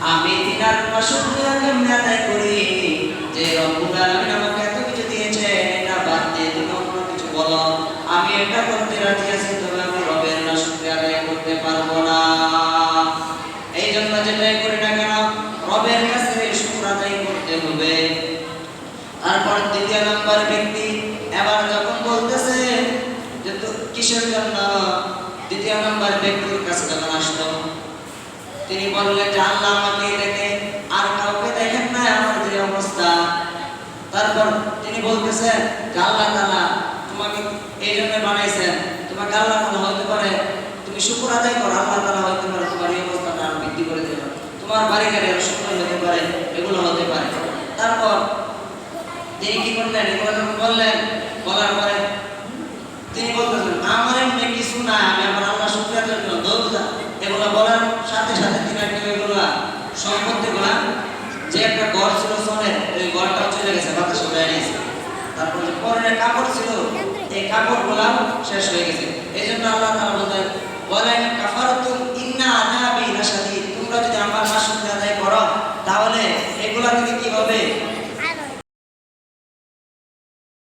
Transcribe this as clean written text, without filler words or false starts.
আমি তিনার শুকরিয়া কেমনে আদায় করি যে রব্বুল আলামিন আমাকে এত কিছু দিয়েছে, এটা বাদ দিয়ে তুমি অন্য কিছু বলো, আমি এটা করতে রাজি আছি, তবে আমি রবের না শুকরিয়া আদায় করতে পারবো না। এই জন্য যেটাই করি না কেন রবের কাছে শুকর আদায় করতে হবে। তারপর দ্বিতীয় নম্বর ব্যক্তি এবার যখন বলতেছে যে তো কিসের জন্য, দ্বিতীয় নম্বর ব্যক্তির কাছে যখন আসলো তিনি বললেন যে আল্লাহ আমাকে দেখে আর কাউকে দেখেন না আমার যে অবস্থা। তারপর তিনি বলতেছেন যে আল্লাহ তাআলা তোমাকে এই জন্য বানাইছেন, তোমাকে আল্লাহ তাআলা হতে পারে তুমি শুকর আদায় করো, আল্লাহ তাআলা হতে পারে তোমার এই অবস্থাটা আরো বৃদ্ধি করে দেবে, তোমার বাড়ি গাড়ি আরো সুন্দর হতে পারে, এগুলো হতে পারে। তারপর তিনি কি করলেন, এগুলো যখন বললেন, বলার পরে তিনি বলতেছেন আমার এমনি কিছু না, আমি আমার আল্লাহ শুকরিয়ার জন্য দৌড়া, এগুলো বলার সাথে সাথে তিনি এগুলো সম্পত্তিগুলা যে একটা ঘর ছিল সোনের, ওই ঘরটাও চলে গেছে, বাতাস উড়ায় নিয়েছে। তারপর যে পরনের কাপড় ছিল এই কাপড়গুলা শেষ হয়ে গেছে।